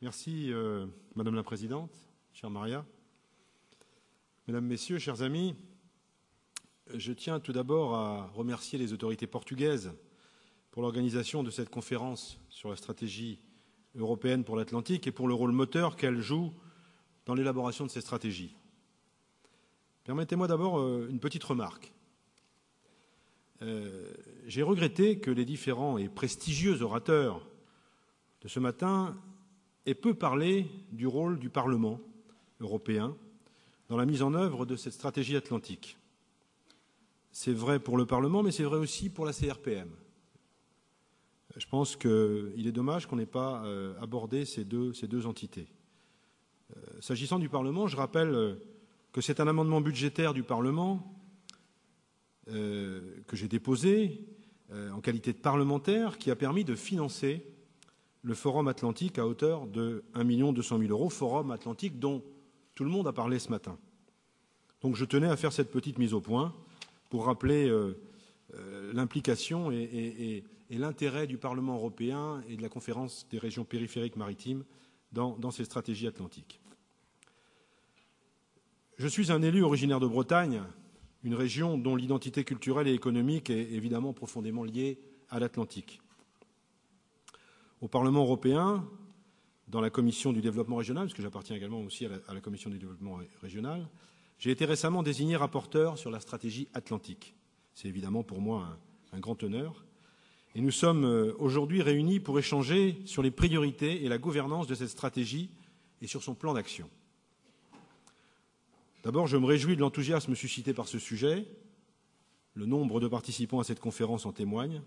Merci, Madame la Présidente, chère Maria. Mesdames, Messieurs, chers amis, je tiens tout d'abord à remercier les autorités portugaises pour l'organisation de cette conférence sur la stratégie européenne pour l'Atlantique et pour le rôle moteur qu'elles jouent dans l'élaboration de ces stratégies. Permettez-moi d'abord une petite remarque. J'ai regretté que les différents et prestigieux orateurs de ce matin aient peu parlé du rôle du Parlement européen dans la mise en œuvre de cette stratégie atlantique. C'est vrai pour le Parlement, mais c'est vrai aussi pour la CRPM. Je pense qu'il est dommage qu'on n'ait pas abordé ces deux entités. S'agissant du Parlement, je rappelle que c'est un amendement budgétaire du Parlement que j'ai déposé en qualité de parlementaire qui a permis de financer le Forum Atlantique à hauteur de 1 200 000 €, Forum Atlantique dont tout le monde a parlé ce matin. Donc je tenais à faire cette petite mise au point pour rappeler l'implication et l'intérêt du Parlement européen et de la Conférence des régions périphériques maritimes dans ces stratégies atlantiques. Je suis un élu originaire de Bretagne, une région dont l'identité culturelle et économique est évidemment profondément liée à l'Atlantique. Au Parlement européen, dans la Commission du développement régional, parce que j'appartiens également aussi à la Commission du développement régional, j'ai été récemment désigné rapporteur sur la stratégie atlantique. C'est évidemment pour moi un grand honneur. Et nous sommes aujourd'hui réunis pour échanger sur les priorités et la gouvernance de cette stratégie et sur son plan d'action. D'abord, je me réjouis de l'enthousiasme suscité par ce sujet. Le nombre de participants à cette conférence en témoigne.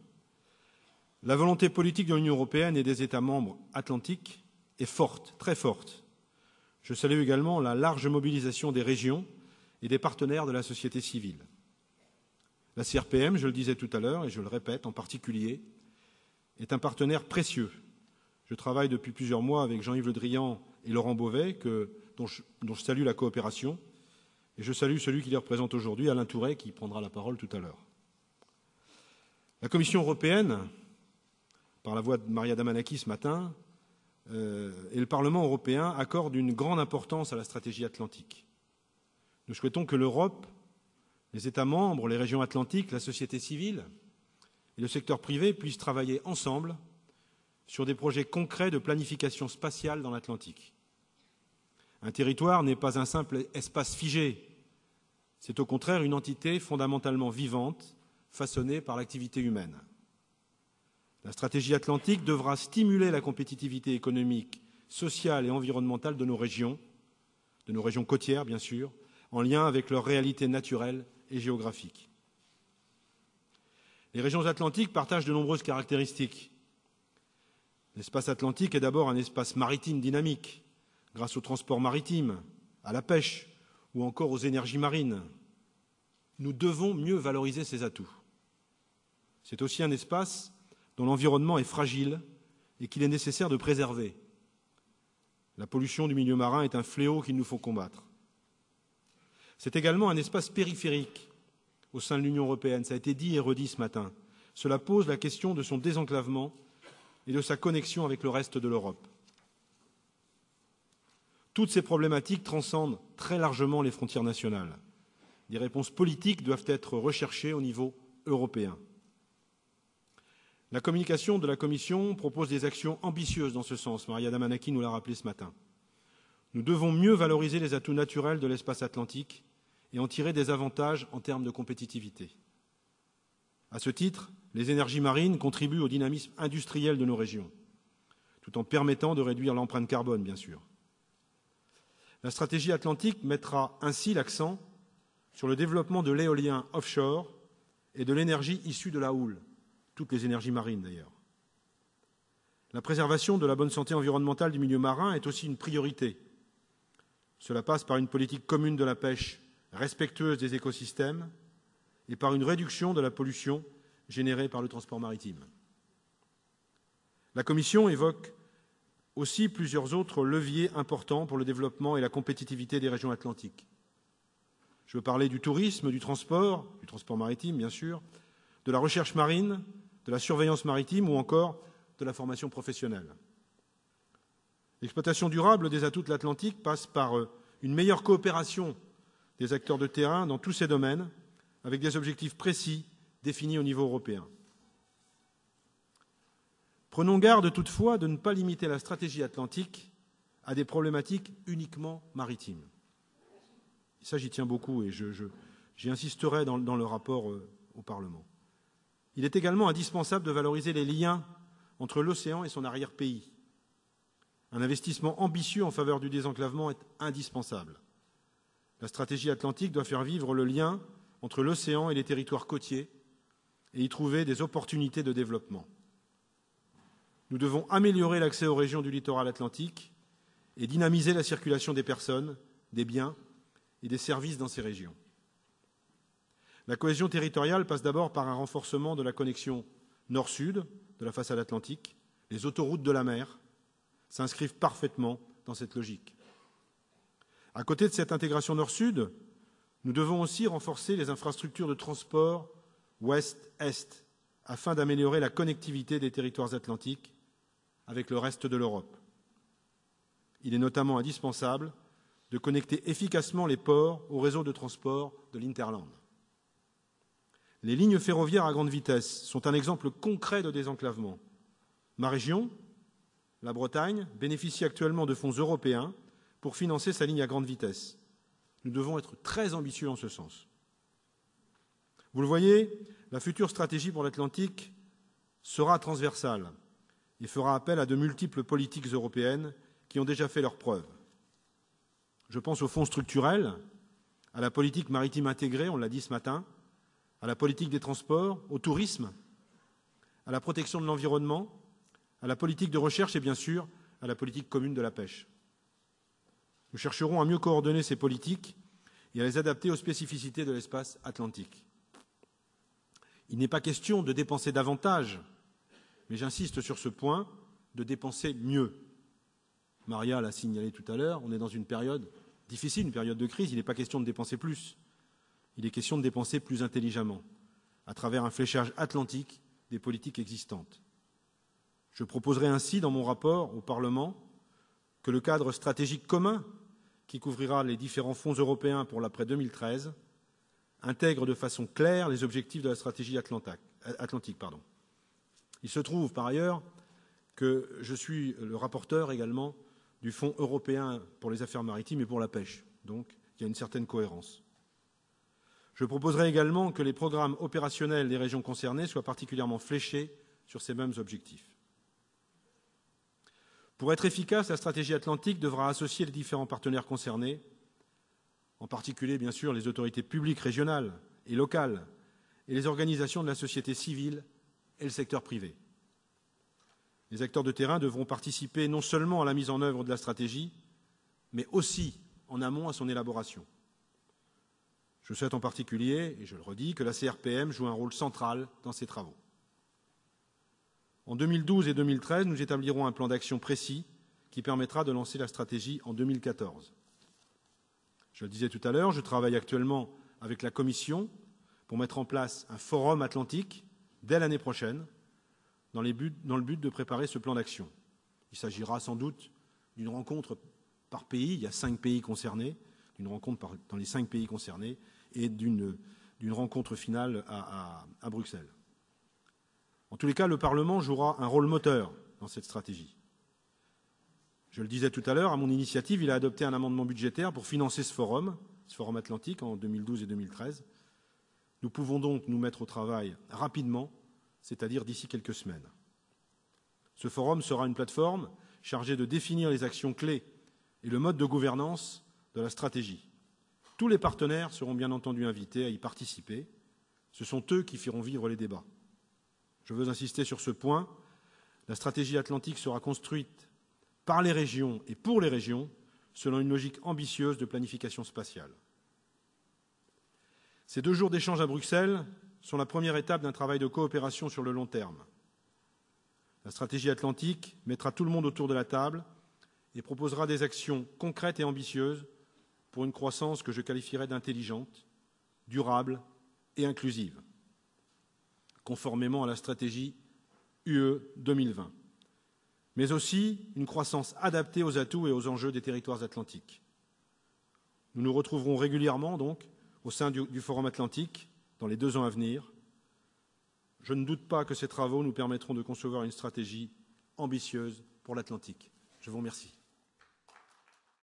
La volonté politique de l'Union européenne et des États membres atlantiques est forte, très forte. Je salue également la large mobilisation des régions et des partenaires de la société civile. La CRPM, je le disais tout à l'heure et je le répète en particulier, est un partenaire précieux. Je travaille depuis plusieurs mois avec Jean-Yves Le Drian et Laurent Beauvais, dont je salue la coopération, et je salue celui qui les représente aujourd'hui, Alain Tourret, qui prendra la parole tout à l'heure. La Commission européenne, par la voix de Maria Damanaki ce matin, et le Parlement européen accordent une grande importance à la stratégie atlantique. Nous souhaitons que l'Europe, les États membres, les régions atlantiques, la société civile et le secteur privé puissent travailler ensemble sur des projets concrets de planification spatiale dans l'Atlantique. Un territoire n'est pas un simple espace figé, c'est au contraire une entité fondamentalement vivante, façonnée par l'activité humaine. La stratégie atlantique devra stimuler la compétitivité économique, sociale et environnementale de nos régions côtières bien sûr, en lien avec leurs réalités naturelles et géographiques. Les régions atlantiques partagent de nombreuses caractéristiques. L'espace atlantique est d'abord un espace maritime dynamique, grâce au transport maritime, à la pêche ou encore aux énergies marines. Nous devons mieux valoriser ces atouts. C'est aussi un espace dont l'environnement est fragile et qu'il est nécessaire de préserver. La pollution du milieu marin est un fléau qu'il nous faut combattre. C'est également un espace périphérique au sein de l'Union européenne. Ça a été dit et redit ce matin. Cela pose la question de son désenclavement et de sa connexion avec le reste de l'Europe. Toutes ces problématiques transcendent très largement les frontières nationales. Des réponses politiques doivent être recherchées au niveau européen. La communication de la Commission propose des actions ambitieuses dans ce sens. Maria Damanaki nous l'a rappelé ce matin. Nous devons mieux valoriser les atouts naturels de l'espace atlantique et en tirer des avantages en termes de compétitivité. À ce titre, les énergies marines contribuent au dynamisme industriel de nos régions, tout en permettant de réduire l'empreinte carbone, bien sûr. La stratégie atlantique mettra ainsi l'accent sur le développement de l'éolien offshore et de l'énergie issue de la houle, toutes les énergies marines d'ailleurs. La préservation de la bonne santé environnementale du milieu marin est aussi une priorité. Cela passe par une politique commune de la pêche respectueuse des écosystèmes et par une réduction de la pollution générée par le transport maritime. La Commission évoque aussi plusieurs autres leviers importants pour le développement et la compétitivité des régions atlantiques. Je veux parler du tourisme, du transport maritime bien sûr, de la recherche marine, de la surveillance maritime ou encore de la formation professionnelle. L'exploitation durable des atouts de l'Atlantique passe par une meilleure coopération des acteurs de terrain dans tous ces domaines, avec des objectifs précis définis au niveau européen. Prenons garde toutefois de ne pas limiter la stratégie atlantique à des problématiques uniquement maritimes. Ça, j'y tiens beaucoup et j'y insisterai dans le rapport au Parlement. Il est également indispensable de valoriser les liens entre l'océan et son arrière-pays. Un investissement ambitieux en faveur du désenclavement est indispensable. La stratégie atlantique doit faire vivre le lien entre l'océan et les territoires côtiers et y trouver des opportunités de développement. Nous devons améliorer l'accès aux régions du littoral atlantique et dynamiser la circulation des personnes, des biens et des services dans ces régions. La cohésion territoriale passe d'abord par un renforcement de la connexion nord-sud de la façade atlantique. Les autoroutes de la mer s'inscrivent parfaitement dans cette logique. À côté de cette intégration nord-sud, nous devons aussi renforcer les infrastructures de transport ouest-est afin d'améliorer la connectivité des territoires atlantiques avec le reste de l'Europe. Il est notamment indispensable de connecter efficacement les ports au réseau de transport de l'Hinterland. Les lignes ferroviaires à grande vitesse sont un exemple concret de désenclavement. Ma région, la Bretagne, bénéficie actuellement de fonds européens pour financer sa ligne à grande vitesse. Nous devons être très ambitieux en ce sens. Vous le voyez, la future stratégie pour l'Atlantique sera transversale et fera appel à de multiples politiques européennes qui ont déjà fait leurs preuves. Je pense aux fonds structurels, à la politique maritime intégrée, on l'a dit ce matin, à la politique des transports, au tourisme, à la protection de l'environnement, à la politique de recherche et bien sûr à la politique commune de la pêche. Nous chercherons à mieux coordonner ces politiques et à les adapter aux spécificités de l'espace atlantique. Il n'est pas question de dépenser davantage, mais j'insiste sur ce point, de dépenser mieux. Maria l'a signalé tout à l'heure, on est dans une période difficile, une période de crise, il n'est pas question de dépenser plus. Il est question de dépenser plus intelligemment, à travers un fléchage atlantique des politiques existantes. Je proposerai ainsi, dans mon rapport au Parlement, que le cadre stratégique commun, qui couvrira les différents fonds européens pour l'après 2013, intègre de façon claire les objectifs de la stratégie atlantique. Il se trouve, par ailleurs, que je suis le rapporteur également du Fonds européen pour les affaires maritimes et pour la pêche. Donc, il y a une certaine cohérence. Je proposerai également que les programmes opérationnels des régions concernées soient particulièrement fléchés sur ces mêmes objectifs. Pour être efficace, la stratégie atlantique devra associer les différents partenaires concernés, en particulier, bien sûr, les autorités publiques régionales et locales et les organisations de la société civile et le secteur privé. Les acteurs de terrain devront participer non seulement à la mise en œuvre de la stratégie, mais aussi en amont à son élaboration. Je souhaite en particulier, et je le redis, que la CRPM joue un rôle central dans ces travaux. En 2012 et 2013, nous établirons un plan d'action précis qui permettra de lancer la stratégie en 2014. Je le disais tout à l'heure, je travaille actuellement avec la Commission pour mettre en place un forum atlantique dès l'année prochaine dans le but de préparer ce plan d'action. Il s'agira sans doute d'une rencontre par pays, il y a 5 pays concernés, d'une rencontre dans les 5 pays concernés et d'une rencontre finale à Bruxelles. En tous les cas, le Parlement jouera un rôle moteur dans cette stratégie. Je le disais tout à l'heure, à mon initiative, il a adopté un amendement budgétaire pour financer ce forum atlantique en 2012 et 2013. Nous pouvons donc nous mettre au travail rapidement, c'est-à-dire d'ici quelques semaines. Ce forum sera une plateforme chargée de définir les actions clés et le mode de gouvernance de la stratégie. Tous les partenaires seront bien entendu invités à y participer. Ce sont eux qui feront vivre les débats. Je veux insister sur ce point. La stratégie atlantique sera construite par les régions et pour les régions, selon une logique ambitieuse de planification spatiale. Ces 2 jours d'échange à Bruxelles sont la première étape d'un travail de coopération sur le long terme. La stratégie atlantique mettra tout le monde autour de la table et proposera des actions concrètes et ambitieuses pour une croissance que je qualifierais d'intelligente, durable et inclusive, conformément à la stratégie UE 2020. mais aussi une croissance adaptée aux atouts et aux enjeux des territoires atlantiques. Nous nous retrouverons régulièrement, donc, au sein du Forum Atlantique, dans les 2 ans à venir. Je ne doute pas que ces travaux nous permettront de concevoir une stratégie ambitieuse pour l'Atlantique. Je vous remercie.